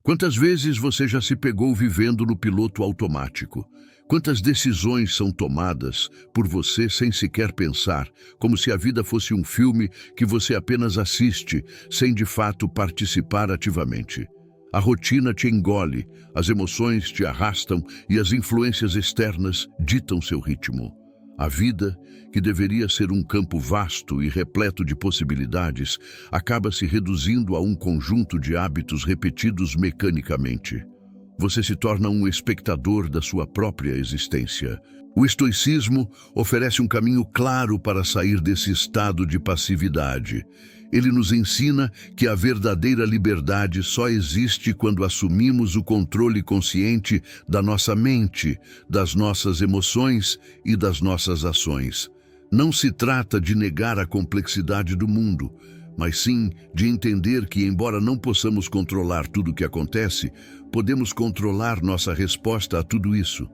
Quantas vezes você já se pegou vivendo no piloto automático? Quantas decisões são tomadas por você sem sequer pensar, como se a vida fosse um filme que você apenas assiste, sem de fato participar ativamente? A rotina te engole, as emoções te arrastam e as influências externas ditam seu ritmo. A vida, que deveria ser um campo vasto e repleto de possibilidades, acaba se reduzindo a um conjunto de hábitos repetidos mecanicamente. Você se torna um espectador da sua própria existência. O estoicismo oferece um caminho claro para sair desse estado de passividade. Ele nos ensina que a verdadeira liberdade só existe quando assumimos o controle consciente da nossa mente, das nossas emoções e das nossas ações. Não se trata de negar a complexidade do mundo, mas sim de entender que, embora não possamos controlar tudo o que acontece, podemos controlar nossa resposta a tudo isso.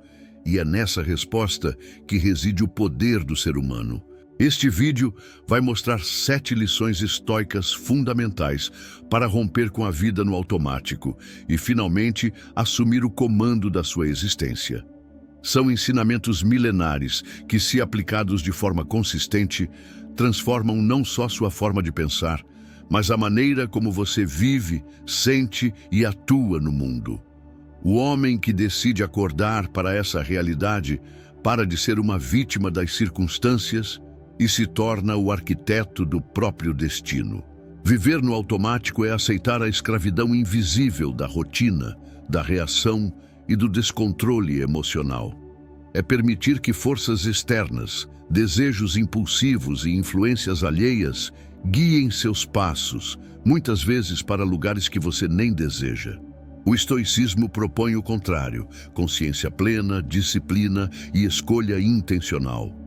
E é nessa resposta que reside o poder do ser humano. Este vídeo vai mostrar 7 lições estoicas fundamentais para romper com a vida no automático e, finalmente, assumir o comando da sua existência. São ensinamentos milenares que, se aplicados de forma consistente, transformam não só sua forma de pensar, mas a maneira como você vive, sente e atua no mundo. O homem que decide acordar para essa realidade para de ser uma vítima das circunstâncias e se torna o arquiteto do próprio destino. Viver no automático é aceitar a escravidão invisível da rotina, da reação e do descontrole emocional. É permitir que forças externas, desejos impulsivos e influências alheias guiem seus passos, muitas vezes para lugares que você nem deseja. O estoicismo propõe o contrário: consciência plena, disciplina e escolha intencional.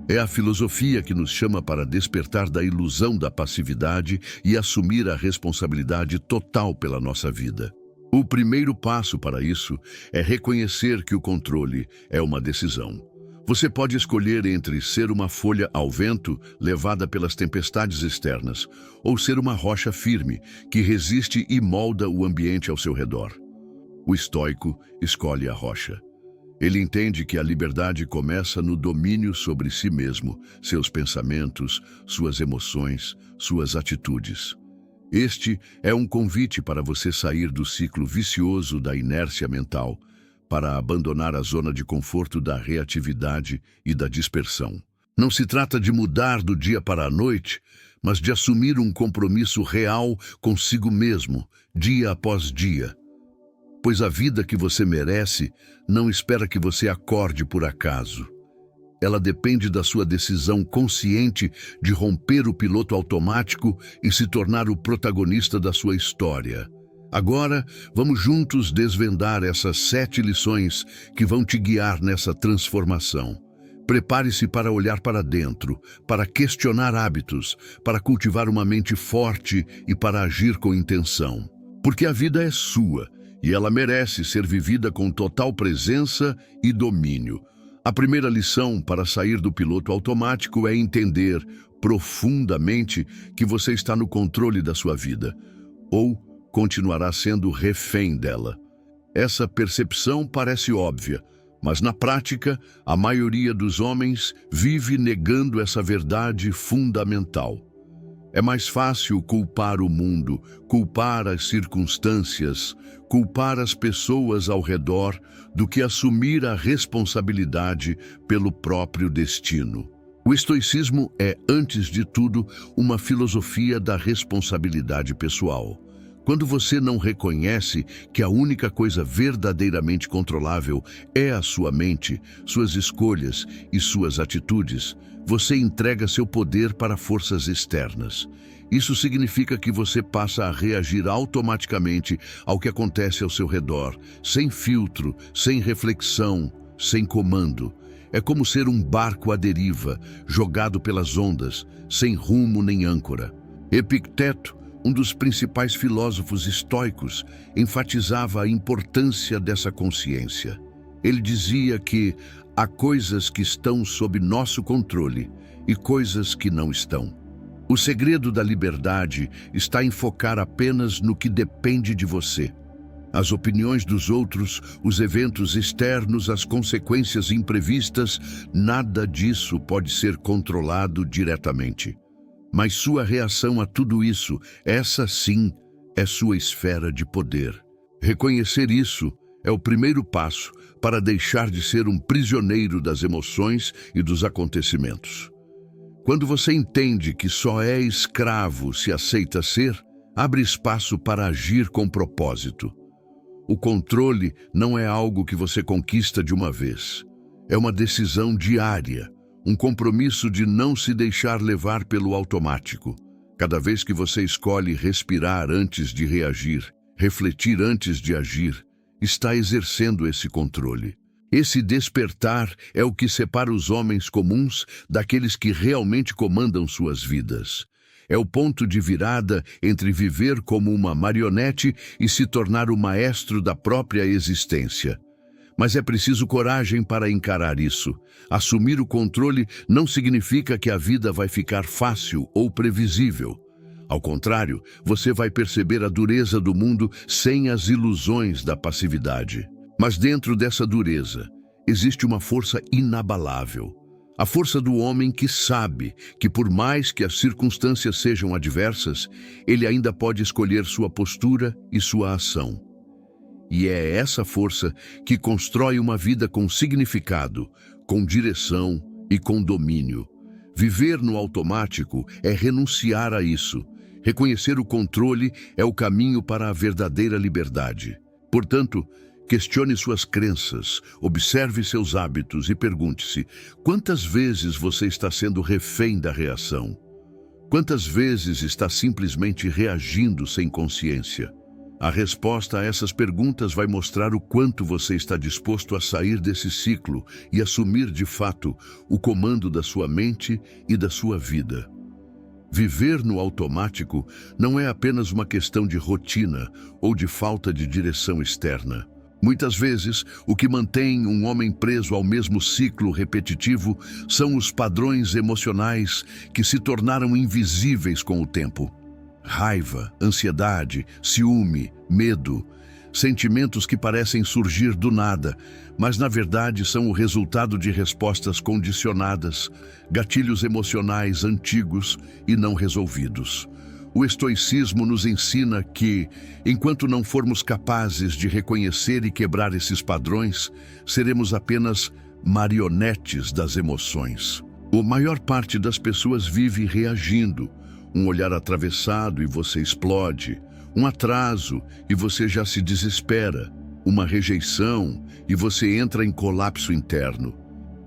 É a filosofia que nos chama para despertar da ilusão da passividade e assumir a responsabilidade total pela nossa vida. O primeiro passo para isso é reconhecer que o controle é uma decisão. Você pode escolher entre ser uma folha ao vento, levada pelas tempestades externas, ou ser uma rocha firme, que resiste e molda o ambiente ao seu redor. O estoico escolhe a rocha. Ele entende que a liberdade começa no domínio sobre si mesmo, seus pensamentos, suas emoções, suas atitudes. Este é um convite para você sair do ciclo vicioso da inércia mental, para abandonar a zona de conforto da reatividade e da dispersão. Não se trata de mudar do dia para a noite, mas de assumir um compromisso real consigo mesmo, dia após dia. Pois a vida que você merece não espera que você acorde por acaso. Ela depende da sua decisão consciente de romper o piloto automático e se tornar o protagonista da sua história. Agora, vamos juntos desvendar essas 7 lições que vão te guiar nessa transformação. Prepare-se para olhar para dentro, para questionar hábitos, para cultivar uma mente forte e para agir com intenção. Porque a vida é sua e ela merece ser vivida com total presença e domínio. A primeira lição para sair do piloto automático é entender profundamente que você está no controle da sua vida, ou continuará sendo refém dela. Essa percepção parece óbvia, mas na prática, a maioria dos homens vive negando essa verdade fundamental. É mais fácil culpar o mundo, culpar as circunstâncias, culpar as pessoas ao redor, do que assumir a responsabilidade pelo próprio destino. O estoicismo é, antes de tudo, uma filosofia da responsabilidade pessoal. Quando você não reconhece que a única coisa verdadeiramente controlável é a sua mente, suas escolhas e suas atitudes, você entrega seu poder para forças externas. Isso significa que você passa a reagir automaticamente ao que acontece ao seu redor, sem filtro, sem reflexão, sem comando. É como ser um barco à deriva, jogado pelas ondas, sem rumo nem âncora. Epicteto, um dos principais filósofos estoicos, enfatizava a importância dessa consciência. Ele dizia que há coisas que estão sob nosso controle e coisas que não estão. O segredo da liberdade está em focar apenas no que depende de você. As opiniões dos outros, os eventos externos, as consequências imprevistas, nada disso pode ser controlado diretamente. Mas sua reação a tudo isso, essa sim, é sua esfera de poder. Reconhecer isso é o primeiro passo para deixar de ser um prisioneiro das emoções e dos acontecimentos. Quando você entende que só é escravo se aceita ser, abre espaço para agir com propósito. O controle não é algo que você conquista de uma vez. É uma decisão diária, um compromisso de não se deixar levar pelo automático. Cada vez que você escolhe respirar antes de reagir, refletir antes de agir, está exercendo esse controle. Esse despertar é o que separa os homens comuns daqueles que realmente comandam suas vidas. É o ponto de virada entre viver como uma marionete e se tornar o maestro da própria existência. Mas é preciso coragem para encarar isso. Assumir o controle não significa que a vida vai ficar fácil ou previsível. Ao contrário, você vai perceber a dureza do mundo sem as ilusões da passividade. Mas dentro dessa dureza, existe uma força inabalável. A força do homem que sabe que, por mais que as circunstâncias sejam adversas, ele ainda pode escolher sua postura e sua ação. E é essa força que constrói uma vida com significado, com direção e com domínio. Viver no automático é renunciar a isso. Reconhecer o controle é o caminho para a verdadeira liberdade. Portanto, questione suas crenças, observe seus hábitos e pergunte-se: quantas vezes você está sendo refém da reação? Quantas vezes está simplesmente reagindo sem consciência? A resposta a essas perguntas vai mostrar o quanto você está disposto a sair desse ciclo e assumir de fato o comando da sua mente e da sua vida. Viver no automático não é apenas uma questão de rotina ou de falta de direção externa. Muitas vezes, o que mantém um homem preso ao mesmo ciclo repetitivo são os padrões emocionais que se tornaram invisíveis com o tempo. Raiva, ansiedade, ciúme, medo, sentimentos que parecem surgir do nada, mas na verdade são o resultado de respostas condicionadas, gatilhos emocionais antigos e não resolvidos. O estoicismo nos ensina que, enquanto não formos capazes de reconhecer e quebrar esses padrões, seremos apenas marionetes das emoções. A maior parte das pessoas vive reagindo. Um olhar atravessado e você explode. Um atraso e você já se desespera. Uma rejeição e você entra em colapso interno.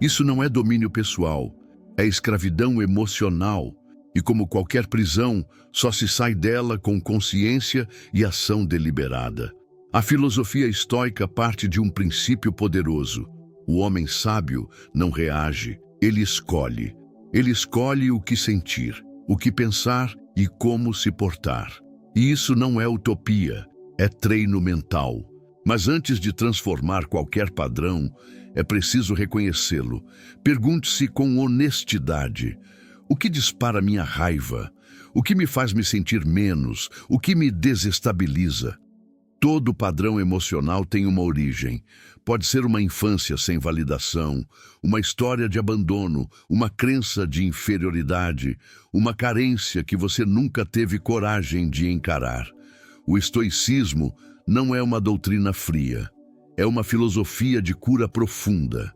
Isso não é domínio pessoal, é escravidão emocional. E como qualquer prisão, só se sai dela com consciência e ação deliberada. A filosofia estoica parte de um princípio poderoso. O homem sábio não reage, ele escolhe. Ele escolhe o que sentir, o que pensar e como se portar. E isso não é utopia, é treino mental. Mas antes de transformar qualquer padrão, é preciso reconhecê-lo. Pergunte-se com honestidade: o que dispara minha raiva? O que me faz me sentir menos? O que me desestabiliza? Todo padrão emocional tem uma origem. Pode ser uma infância sem validação, uma história de abandono, uma crença de inferioridade, uma carência que você nunca teve coragem de encarar. O estoicismo não é uma doutrina fria, é uma filosofia de cura profunda,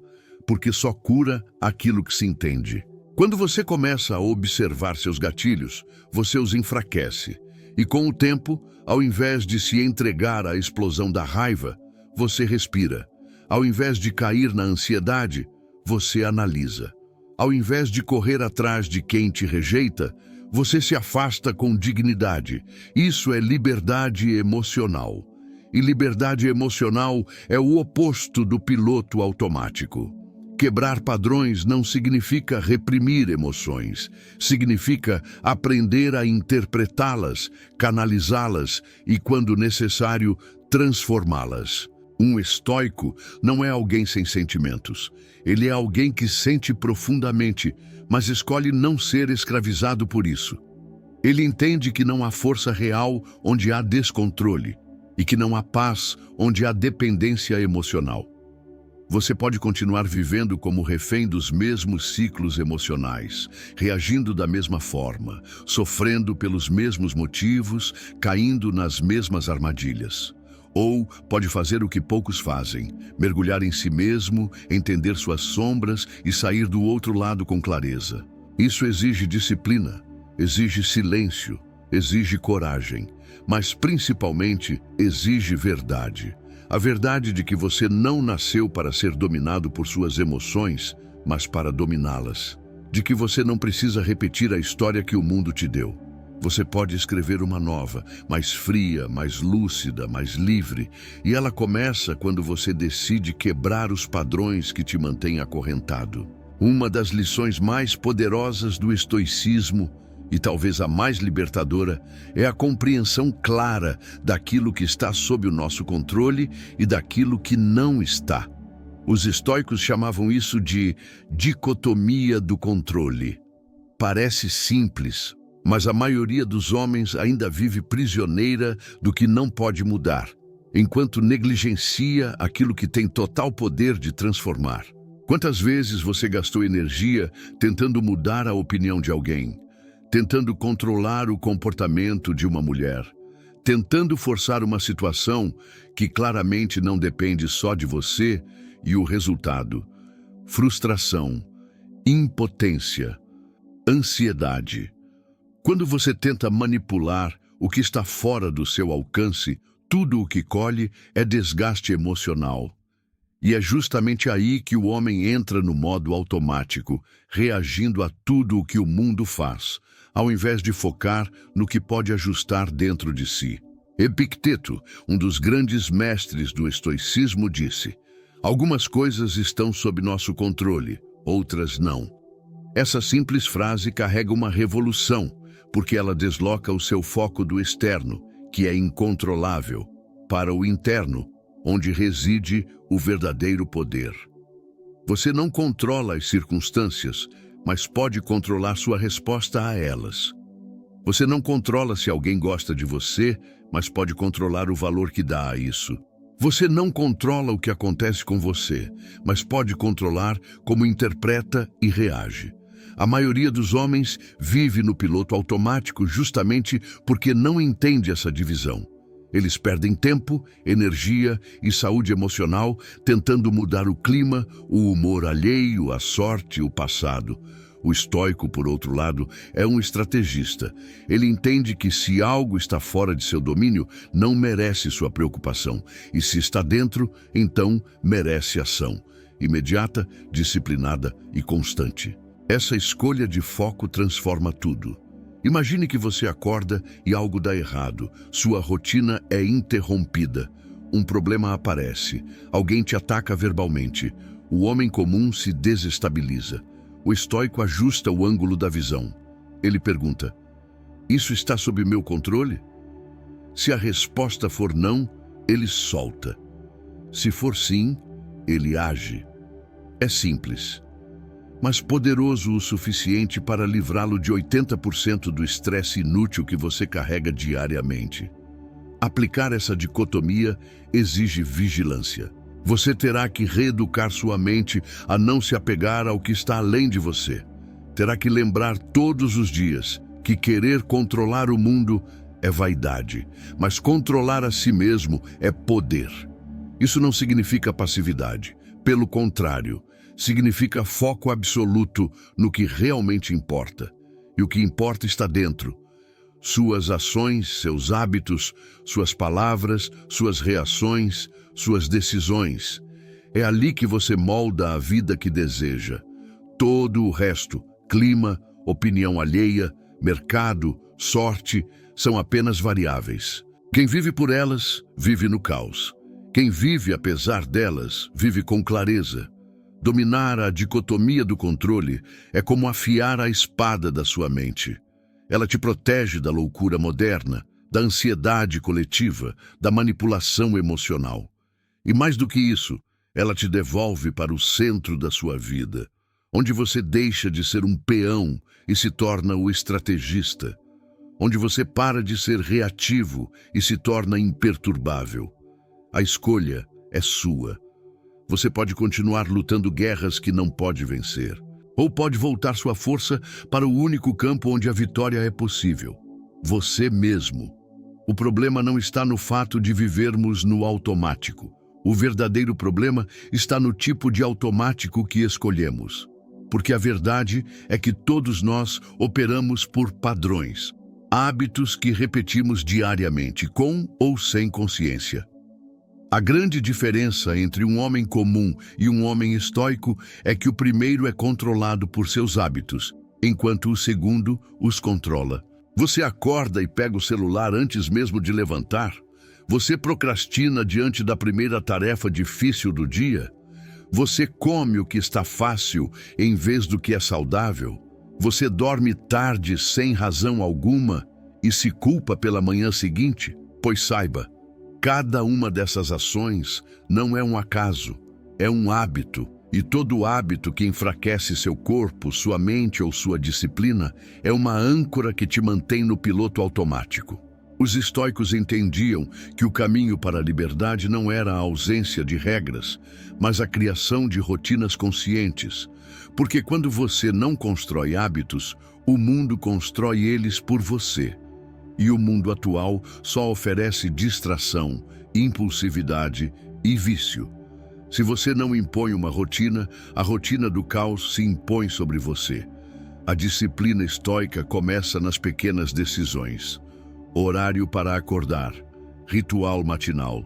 porque só cura aquilo que se entende. Quando você começa a observar seus gatilhos, você os enfraquece. E com o tempo, ao invés de se entregar à explosão da raiva, você respira. Ao invés de cair na ansiedade, você analisa. Ao invés de correr atrás de quem te rejeita, você se afasta com dignidade. Isso é liberdade emocional. E liberdade emocional é o oposto do piloto automático. Quebrar padrões não significa reprimir emoções, significa aprender a interpretá-las, canalizá-las e, quando necessário, transformá-las. Um estoico não é alguém sem sentimentos. Ele é alguém que sente profundamente, mas escolhe não ser escravizado por isso. Ele entende que não há força real onde há descontrole e que não há paz onde há dependência emocional. Você pode continuar vivendo como refém dos mesmos ciclos emocionais, reagindo da mesma forma, sofrendo pelos mesmos motivos, caindo nas mesmas armadilhas. Ou pode fazer o que poucos fazem, mergulhar em si mesmo, entender suas sombras e sair do outro lado com clareza. Isso exige disciplina, exige silêncio, exige coragem, mas principalmente exige verdade. A verdade de que você não nasceu para ser dominado por suas emoções, mas para dominá-las. De que você não precisa repetir a história que o mundo te deu. Você pode escrever uma nova, mais fria, mais lúcida, mais livre, e ela começa quando você decide quebrar os padrões que te mantêm acorrentado. Uma das lições mais poderosas do estoicismo, e talvez a mais libertadora, é a compreensão clara daquilo que está sob o nosso controle e daquilo que não está. Os estoicos chamavam isso de dicotomia do controle. Parece simples, mas a maioria dos homens ainda vive prisioneira do que não pode mudar, enquanto negligencia aquilo que tem total poder de transformar. Quantas vezes você gastou energia tentando mudar a opinião de alguém? Tentando controlar o comportamento de uma mulher, tentando forçar uma situação que claramente não depende só de você, e o resultado: frustração, impotência, ansiedade. Quando você tenta manipular o que está fora do seu alcance, tudo o que colhe é desgaste emocional. E é justamente aí que o homem entra no modo automático, reagindo a tudo o que o mundo faz, ao invés de focar no que pode ajustar dentro de si. Epicteto, um dos grandes mestres do estoicismo, disse: algumas coisas estão sob nosso controle, outras não. Essa simples frase carrega uma revolução, porque ela desloca o seu foco do externo, que é incontrolável, para o interno, onde reside o verdadeiro poder. Você não controla as circunstâncias, mas pode controlar sua resposta a elas. Você não controla se alguém gosta de você, mas pode controlar o valor que dá a isso. Você não controla o que acontece com você, mas pode controlar como interpreta e reage. A maioria dos homens vive no piloto automático justamente porque não entende essa divisão. Eles perdem tempo, energia e saúde emocional tentando mudar o clima, o humor alheio, a sorte, o passado. O estoico, por outro lado, é um estrategista. Ele entende que se algo está fora de seu domínio, não merece sua preocupação. E se está dentro, então merece ação. Imediata, disciplinada e constante. Essa escolha de foco transforma tudo. Imagine que você acorda e algo dá errado. Sua rotina é interrompida. Um problema aparece. Alguém te ataca verbalmente. O homem comum se desestabiliza. O estoico ajusta o ângulo da visão. Ele pergunta: isso está sob meu controle? Se a resposta for não, ele solta. Se for sim, ele age. É simples, mas poderoso o suficiente para livrá-lo de 80% do estresse inútil que você carrega diariamente. Aplicar essa dicotomia exige vigilância. Você terá que reeducar sua mente a não se apegar ao que está além de você. Terá que lembrar todos os dias que querer controlar o mundo é vaidade, mas controlar a si mesmo é poder. Isso não significa passividade. Pelo contrário, significa foco absoluto no que realmente importa. E o que importa está dentro. Suas ações, seus hábitos, suas palavras, suas reações, suas decisões. É ali que você molda a vida que deseja. Todo o resto, clima, opinião alheia, mercado, sorte, são apenas variáveis. Quem vive por elas, vive no caos. Quem vive apesar delas, vive com clareza. Dominar a dicotomia do controle é como afiar a espada da sua mente. Ela te protege da loucura moderna, da ansiedade coletiva, da manipulação emocional. E mais do que isso, ela te devolve para o centro da sua vida, onde você deixa de ser um peão e se torna o estrategista. onde você para de ser reativo e se torna imperturbável. A escolha é sua. Você pode continuar lutando guerras que não pode vencer, ou pode voltar sua força para o único campo onde a vitória é possível: você mesmo. O problema não está no fato de vivermos no automático. O verdadeiro problema está no tipo de automático que escolhemos. Porque a verdade é que todos nós operamos por padrões, hábitos que repetimos diariamente, com ou sem consciência. A grande diferença entre um homem comum e um homem estoico é que o primeiro é controlado por seus hábitos, enquanto o segundo os controla. Você acorda e pega o celular antes mesmo de levantar? Você procrastina diante da primeira tarefa difícil do dia? Você come o que está fácil em vez do que é saudável? Você dorme tarde sem razão alguma e se culpa pela manhã seguinte? Pois saiba, cada uma dessas ações não é um acaso, é um hábito. E todo hábito que enfraquece seu corpo, sua mente ou sua disciplina é uma âncora que te mantém no piloto automático. Os estoicos entendiam que o caminho para a liberdade não era a ausência de regras, mas a criação de rotinas conscientes. Porque quando você não constrói hábitos, o mundo constrói eles por você. E o mundo atual só oferece distração, impulsividade e vício. Se você não impõe uma rotina, a rotina do caos se impõe sobre você. A disciplina estoica começa nas pequenas decisões. Horário para acordar, ritual matinal,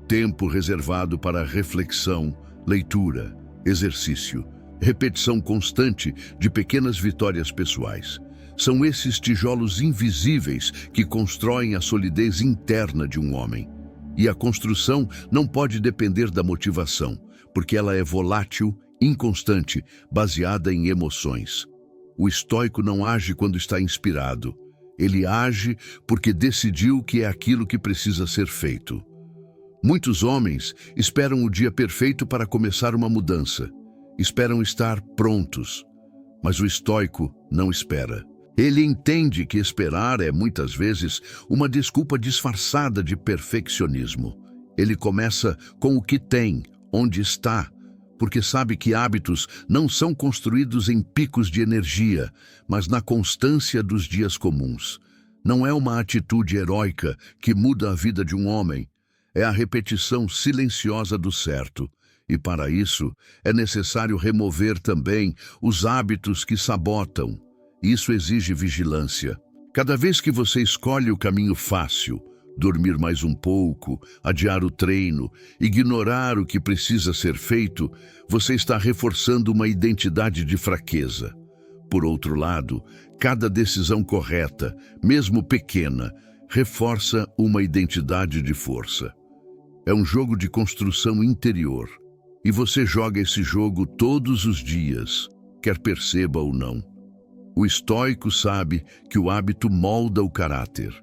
tempo reservado para reflexão, leitura, exercício, repetição constante de pequenas vitórias pessoais. São esses tijolos invisíveis que constroem a solidez interna de um homem. E a construção não pode depender da motivação, porque ela é volátil, inconstante, baseada em emoções. O estoico não age quando está inspirado. Ele age porque decidiu que é aquilo que precisa ser feito. Muitos homens esperam o dia perfeito para começar uma mudança. Esperam estar prontos. Mas o estoico não espera. Ele entende que esperar é, muitas vezes, uma desculpa disfarçada de perfeccionismo. Ele começa com o que tem, onde está, porque sabe que hábitos não são construídos em picos de energia, mas na constância dos dias comuns. Não é uma atitude heróica que muda a vida de um homem, é a repetição silenciosa do certo. E para isso, é necessário remover também os hábitos que sabotam. Isso exige vigilância. Cada vez que você escolhe o caminho fácil, dormir mais um pouco, adiar o treino, ignorar o que precisa ser feito, você está reforçando uma identidade de fraqueza. Por outro lado, cada decisão correta, mesmo pequena, reforça uma identidade de força. É um jogo de construção interior, e você joga esse jogo todos os dias, quer perceba ou não. O estoico sabe que o hábito molda o caráter,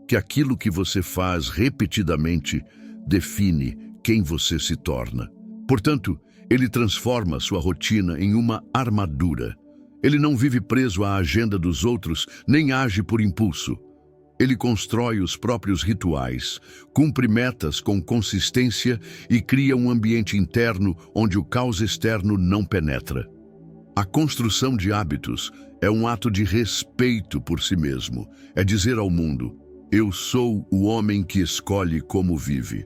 que aquilo que você faz repetidamente define quem você se torna. Portanto, ele transforma sua rotina em uma armadura. Ele não vive preso à agenda dos outros, nem age por impulso. Ele constrói os próprios rituais, cumpre metas com consistência e cria um ambiente interno onde o caos externo não penetra. A construção de hábitos é um ato de respeito por si mesmo. É dizer ao mundo: eu sou o homem que escolhe como vive.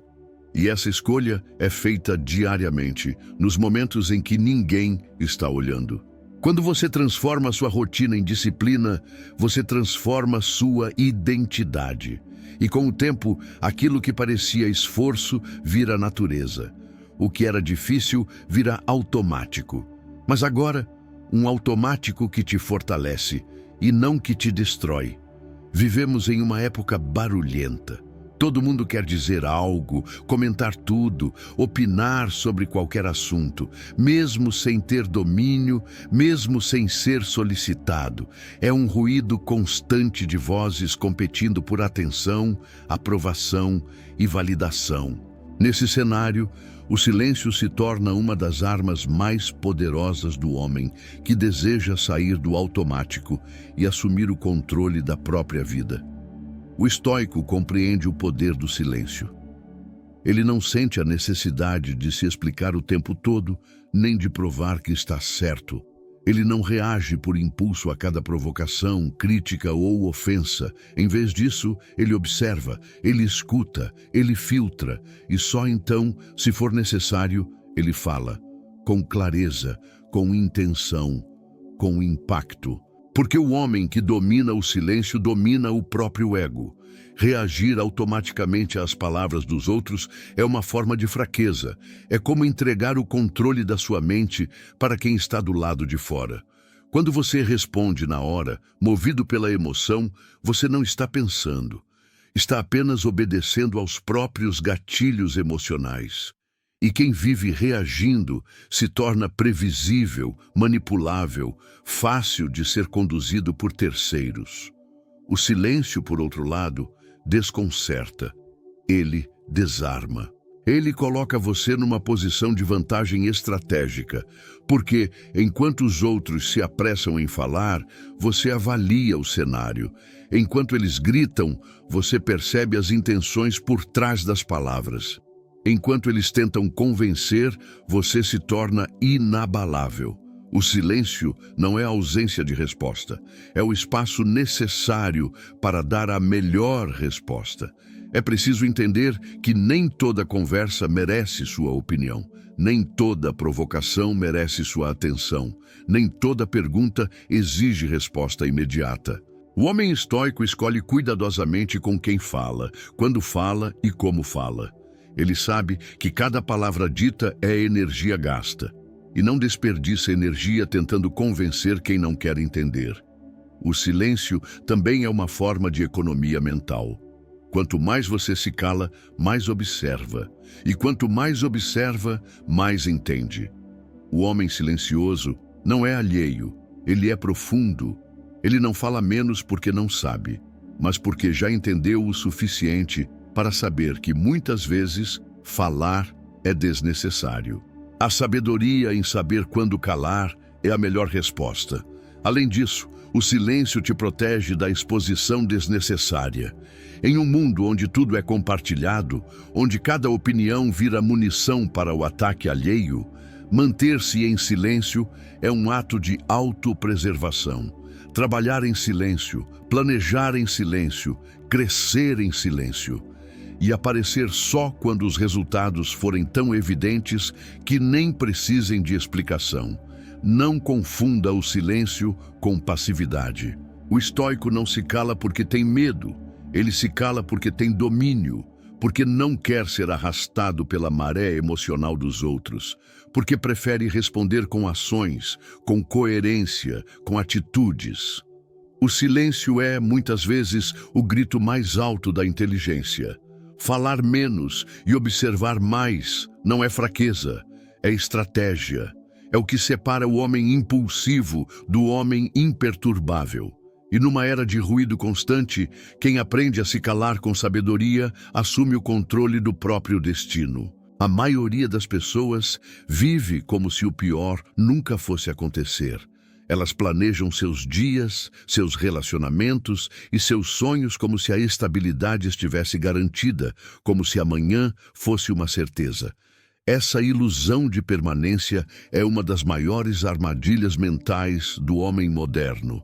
E essa escolha é feita diariamente, nos momentos em que ninguém está olhando. Quando você transforma sua rotina em disciplina, você transforma sua identidade. E com o tempo, aquilo que parecia esforço vira natureza. O que era difícil vira automático. Mas agora, um automático que te fortalece e não que te destrói. Vivemos em uma época barulhenta. Todo mundo quer dizer algo, comentar tudo, opinar sobre qualquer assunto, mesmo sem ter domínio, mesmo sem ser solicitado. É um ruído constante de vozes competindo por atenção, aprovação e validação. Nesse cenário, O silêncio se torna uma das armas mais poderosas do homem que deseja sair do automático e assumir o controle da própria vida. O estoico compreende o poder do silêncio. Ele não sente a necessidade de se explicar o tempo todo, nem de provar que está certo. Ele não reage por impulso a cada provocação, crítica ou ofensa. Em vez disso, ele observa, ele escuta, ele filtra e só então, se for necessário, ele fala, com clareza, com intenção, com impacto. Porque o homem que domina o silêncio domina o próprio ego. Reagir automaticamente às palavras dos outros é uma forma de fraqueza. É como entregar o controle da sua mente para quem está do lado de fora. Quando você responde na hora, movido pela emoção, você não está pensando. Está apenas obedecendo aos próprios gatilhos emocionais. E quem vive reagindo se torna previsível, manipulável, fácil de ser conduzido por terceiros. O silêncio, por outro lado, desconcerta. Ele desarma. Ele coloca você numa posição de vantagem estratégica, porque, enquanto os outros se apressam em falar, você avalia o cenário. Enquanto eles gritam, você percebe as intenções por trás das palavras. Enquanto eles tentam convencer, você se torna inabalável. O silêncio não é a ausência de resposta, é o espaço necessário para dar a melhor resposta. É preciso entender que nem toda conversa merece sua opinião, nem toda provocação merece sua atenção, nem toda pergunta exige resposta imediata. O homem estoico escolhe cuidadosamente com quem fala, quando fala e como fala. Ele sabe que cada palavra dita é energia gasta, e não desperdiça energia tentando convencer quem não quer entender. O silêncio também é uma forma de economia mental. Quanto mais você se cala, mais observa. E quanto mais observa, mais entende. O homem silencioso não é alheio, ele é profundo. Ele não fala menos porque não sabe, mas porque já entendeu o suficiente para saber que muitas vezes falar é desnecessário. A sabedoria em saber quando calar é a melhor resposta. Além disso, o silêncio te protege da exposição desnecessária. Em um mundo onde tudo é compartilhado, onde cada opinião vira munição para o ataque alheio, manter-se em silêncio é um ato de autopreservação. Trabalhar em silêncio, planejar em silêncio, crescer em silêncio. E aparecer só quando os resultados forem tão evidentes que nem precisem de explicação. Não confunda o silêncio com passividade. O estoico não se cala porque tem medo, ele se cala porque tem domínio, porque não quer ser arrastado pela maré emocional dos outros, porque prefere responder com ações, com coerência, com atitudes. O silêncio é, muitas vezes, o grito mais alto da inteligência. Falar menos e observar mais não é fraqueza, é estratégia. É o que separa o homem impulsivo do homem imperturbável. E numa era de ruído constante, quem aprende a se calar com sabedoria assume o controle do próprio destino. A maioria das pessoas vive como se o pior nunca fosse acontecer. Elas planejam seus dias, seus relacionamentos e seus sonhos como se a estabilidade estivesse garantida, como se amanhã fosse uma certeza. Essa ilusão de permanência é uma das maiores armadilhas mentais do homem moderno.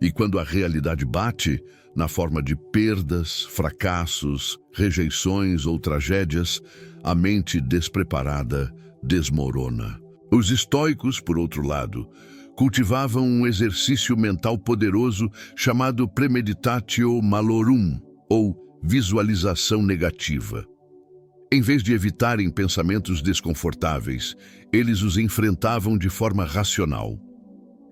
E quando a realidade bate, na forma de perdas, fracassos, rejeições ou tragédias, a mente despreparada desmorona. Os estoicos, por outro lado, cultivavam um exercício mental poderoso chamado premeditatio malorum, ou visualização negativa. Em vez de evitarem pensamentos desconfortáveis, eles os enfrentavam de forma racional.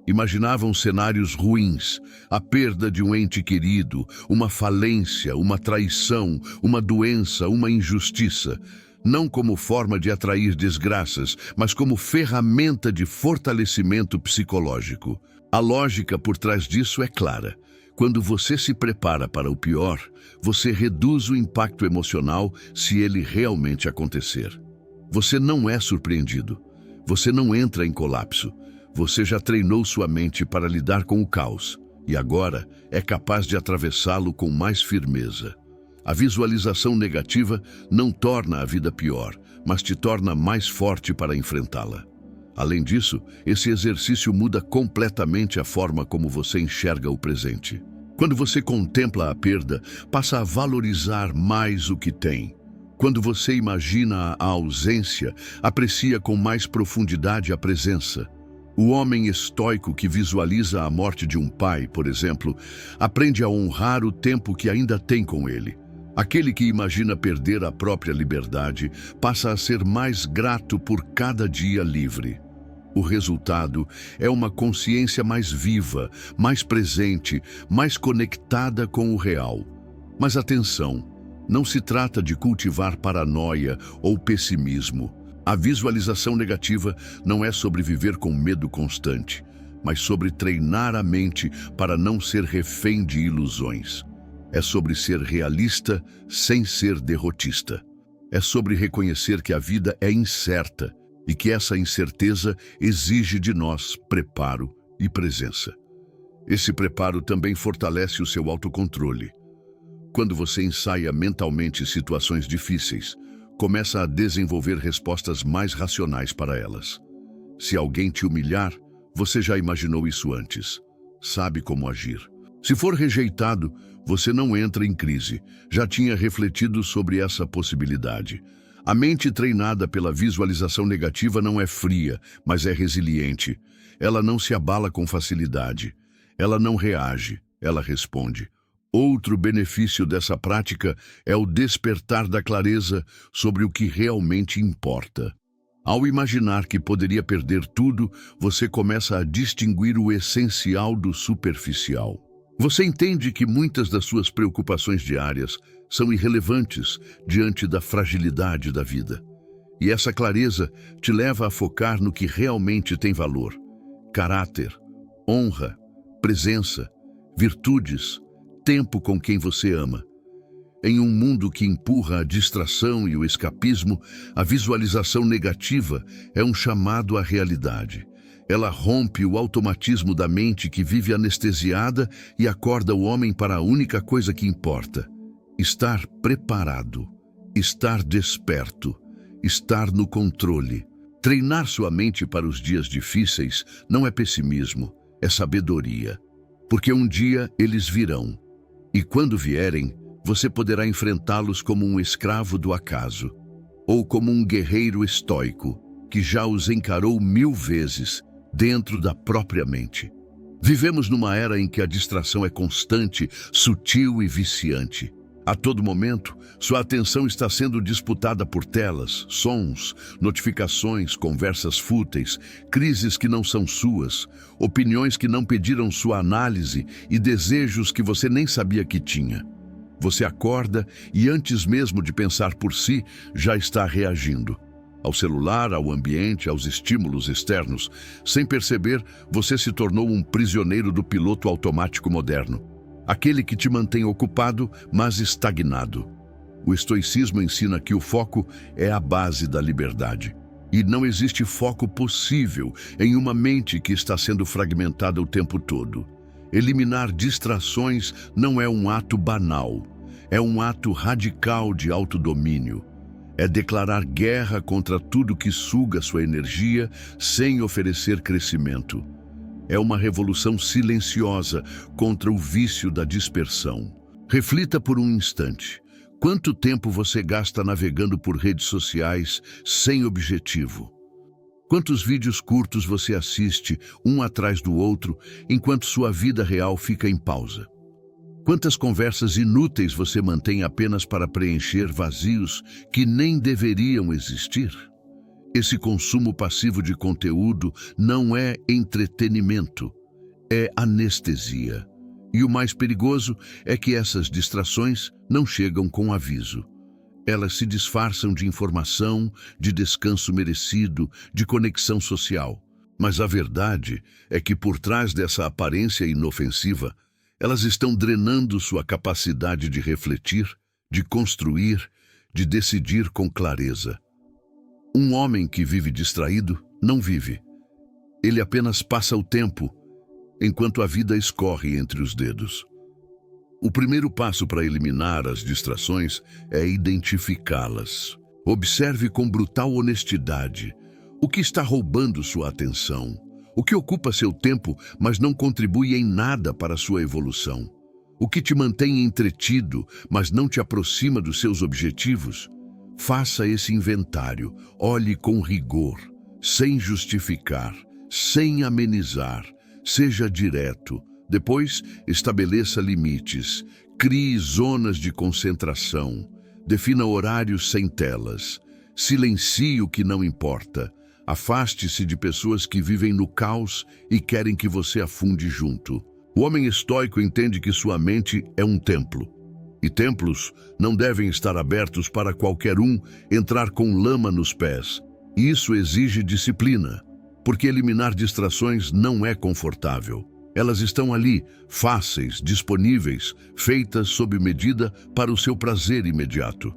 Imaginavam cenários ruins, a perda de um ente querido, uma falência, uma traição, uma doença, uma injustiça, não como forma de atrair desgraças, mas como ferramenta de fortalecimento psicológico. A lógica por trás disso é clara. Quando você se prepara para o pior, você reduz o impacto emocional se ele realmente acontecer. Você não é surpreendido. Você não entra em colapso. Você já treinou sua mente para lidar com o caos e agora é capaz de atravessá-lo com mais firmeza. A visualização negativa não torna a vida pior, mas te torna mais forte para enfrentá-la. Além disso, esse exercício muda completamente a forma como você enxerga o presente. Quando você contempla a perda, passa a valorizar mais o que tem. Quando você imagina a ausência, aprecia com mais profundidade a presença. O homem estoico que visualiza a morte de um pai, por exemplo, aprende a honrar o tempo que ainda tem com ele. Aquele que imagina perder a própria liberdade passa a ser mais grato por cada dia livre. O resultado é uma consciência mais viva, mais presente, mais conectada com o real. Mas atenção, não se trata de cultivar paranoia ou pessimismo. A visualização negativa não é sobre viver com medo constante, mas sobre treinar a mente para não ser refém de ilusões. É sobre ser realista sem ser derrotista. É sobre reconhecer que a vida é incerta e que essa incerteza exige de nós preparo e presença. Esse preparo também fortalece o seu autocontrole. Quando você ensaia mentalmente situações difíceis, começa a desenvolver respostas mais racionais para elas. Se alguém te humilhar, você já imaginou isso antes. Sabe como agir. Se for rejeitado, você não entra em crise. Já tinha refletido sobre essa possibilidade. A mente treinada pela visualização negativa não é fria, mas é resiliente. Ela não se abala com facilidade. Ela não reage, ela responde. Outro benefício dessa prática é o despertar da clareza sobre o que realmente importa. Ao imaginar que poderia perder tudo, você começa a distinguir o essencial do superficial. Você entende que muitas das suas preocupações diárias são irrelevantes diante da fragilidade da vida. E essa clareza te leva a focar no que realmente tem valor: caráter, honra, presença, virtudes, tempo com quem você ama. Em um mundo que empurra a distração e o escapismo, a visualização negativa é um chamado à realidade. Ela rompe o automatismo da mente que vive anestesiada e acorda o homem para a única coisa que importa: estar preparado, estar desperto, estar no controle. Treinar sua mente para os dias difíceis não é pessimismo, é sabedoria. Porque um dia eles virão. E quando vierem, você poderá enfrentá-los como um escravo do acaso, ou como um guerreiro estoico, que já os encarou 1000 vezes dentro da própria mente. Vivemos numa era em que a distração é constante, sutil e viciante. A todo momento, sua atenção está sendo disputada por telas, sons, notificações, conversas fúteis, crises que não são suas, opiniões que não pediram sua análise e desejos que você nem sabia que tinha. Você acorda e, antes mesmo de pensar por si, já está reagindo. Ao celular, ao ambiente, aos estímulos externos. Sem perceber, você se tornou um prisioneiro do piloto automático moderno. Aquele que te mantém ocupado, mas estagnado. O estoicismo ensina que o foco é a base da liberdade. E não existe foco possível em uma mente que está sendo fragmentada o tempo todo. Eliminar distrações não é um ato banal, é um ato radical de autodomínio. É declarar guerra contra tudo que suga sua energia sem oferecer crescimento. É uma revolução silenciosa contra o vício da dispersão. Reflita por um instante. Quanto tempo você gasta navegando por redes sociais sem objetivo? Quantos vídeos curtos você assiste, um atrás do outro, enquanto sua vida real fica em pausa? Quantas conversas inúteis você mantém apenas para preencher vazios que nem deveriam existir? Esse consumo passivo de conteúdo não é entretenimento, é anestesia. E o mais perigoso é que essas distrações não chegam com aviso. Elas se disfarçam de informação, de descanso merecido, de conexão social. Mas a verdade é que por trás dessa aparência inofensiva, elas estão drenando sua capacidade de refletir, de construir, de decidir com clareza. Um homem que vive distraído não vive. Ele apenas passa o tempo, enquanto a vida escorre entre os dedos. O primeiro passo para eliminar as distrações é identificá-las. Observe com brutal honestidade o que está roubando sua atenção, o que ocupa seu tempo, mas não contribui em nada para a sua evolução, o que te mantém entretido, mas não te aproxima dos seus objetivos. Faça esse inventário, olhe com rigor, sem justificar, sem amenizar, seja direto. Depois, estabeleça limites, crie zonas de concentração, defina horários sem telas, silencie o que não importa, afaste-se de pessoas que vivem no caos e querem que você afunde junto. O homem estoico entende que sua mente é um templo, e templos não devem estar abertos para qualquer um entrar com lama nos pés. Isso exige disciplina, porque eliminar distrações não é confortável. Elas estão ali, fáceis, disponíveis, feitas sob medida para o seu prazer imediato.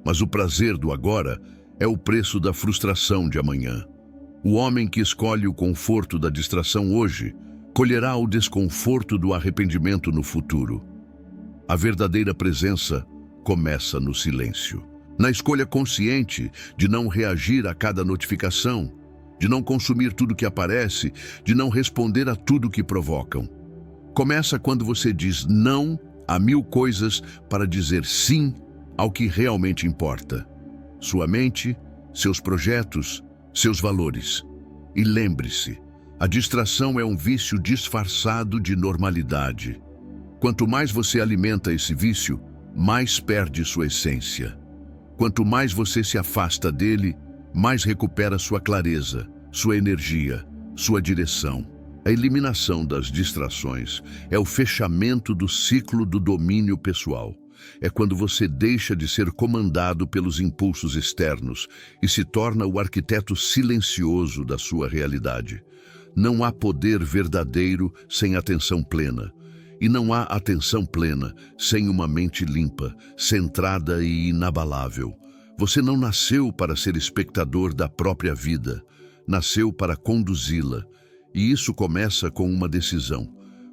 Mas o prazer do agora é o preço da frustração de amanhã. O homem que escolhe o conforto da distração hoje, colherá o desconforto do arrependimento no futuro. A verdadeira presença começa no silêncio. Na escolha consciente de não reagir a cada notificação, de não consumir tudo que aparece, de não responder a tudo que provocam. Começa quando você diz não a 1000 coisas para dizer sim ao que realmente importa. Sua mente, seus projetos, seus valores. E lembre-se, a distração é um vício disfarçado de normalidade. Quanto mais você alimenta esse vício, mais perde sua essência. Quanto mais você se afasta dele, mais recupera sua clareza, sua energia, sua direção. A eliminação das distrações é o fechamento do ciclo do domínio pessoal. É quando você deixa de ser comandado pelos impulsos externos e se torna o arquiteto silencioso da sua realidade. Não há poder verdadeiro sem atenção plena. E não há atenção plena sem uma mente limpa, centrada e inabalável. Você não nasceu para ser espectador da própria vida, nasceu para conduzi-la. E isso começa com uma decisão: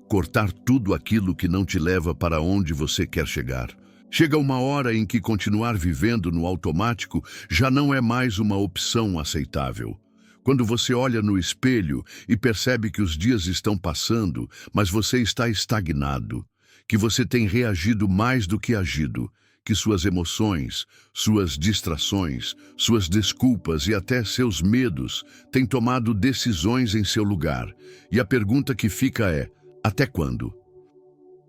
cortar tudo aquilo que não te leva para onde você quer chegar. Chega uma hora em que continuar vivendo no automático já não é mais uma opção aceitável. Quando você olha no espelho e percebe que os dias estão passando, mas você está estagnado, que você tem reagido mais do que agido, que suas emoções, suas distrações, suas desculpas e até seus medos têm tomado decisões em seu lugar. E a pergunta que fica é: até quando?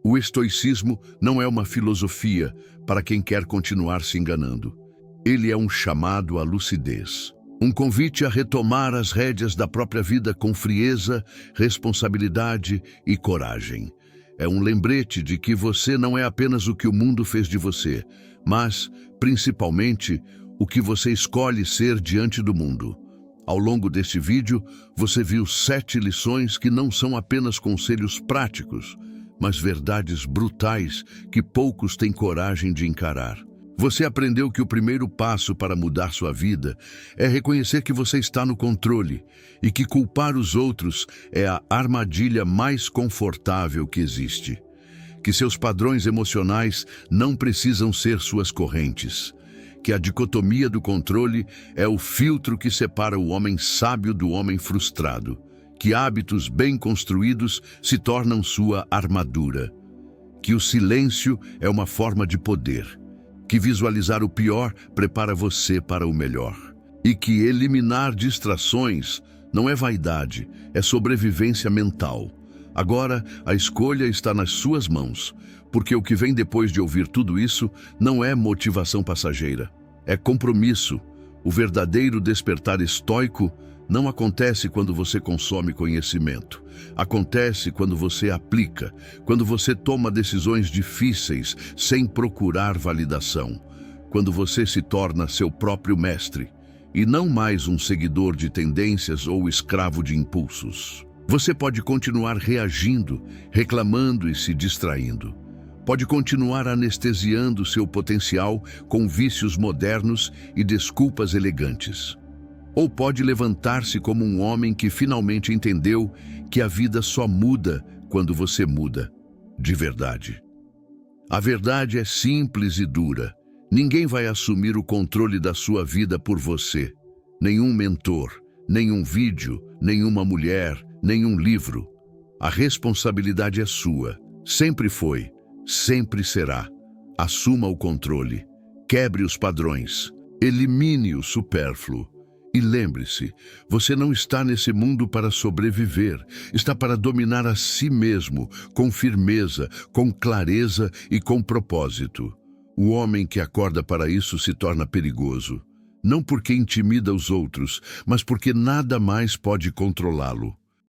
O estoicismo não é uma filosofia para quem quer continuar se enganando. Ele é um chamado à lucidez. Um convite a retomar as rédeas da própria vida com frieza, responsabilidade e coragem. É um lembrete de que você não é apenas o que o mundo fez de você, mas, principalmente, o que você escolhe ser diante do mundo. Ao longo deste vídeo, você viu 7 lições que não são apenas conselhos práticos, mas verdades brutais que poucos têm coragem de encarar. Você aprendeu que o primeiro passo para mudar sua vida é reconhecer que você está no controle e que culpar os outros é a armadilha mais confortável que existe. Que seus padrões emocionais não precisam ser suas correntes. Que a dicotomia do controle é o filtro que separa o homem sábio do homem frustrado. Que hábitos bem construídos se tornam sua armadura. Que o silêncio é uma forma de poder. Que visualizar o pior prepara você para o melhor. E que eliminar distrações não é vaidade, é sobrevivência mental. Agora, a escolha está nas suas mãos, porque o que vem depois de ouvir tudo isso não é motivação passageira, é compromisso. O verdadeiro despertar estoico não acontece quando você consome conhecimento. Acontece quando você aplica, quando você toma decisões difíceis sem procurar validação, quando você se torna seu próprio mestre e não mais um seguidor de tendências ou escravo de impulsos. Você pode continuar reagindo, reclamando e se distraindo. Pode continuar anestesiando seu potencial com vícios modernos e desculpas elegantes. Ou pode levantar-se como um homem que finalmente entendeu que a vida só muda quando você muda, de verdade. A verdade é simples e dura. Ninguém vai assumir o controle da sua vida por você. Nenhum mentor, nenhum vídeo, nenhuma mulher, nenhum livro. A responsabilidade é sua. Sempre foi, sempre será. Assuma o controle. Quebre os padrões. Elimine o supérfluo. E lembre-se, você não está nesse mundo para sobreviver, está para dominar a si mesmo, com firmeza, com clareza e com propósito. O homem que acorda para isso se torna perigoso, não porque intimida os outros, mas porque nada mais pode controlá-lo.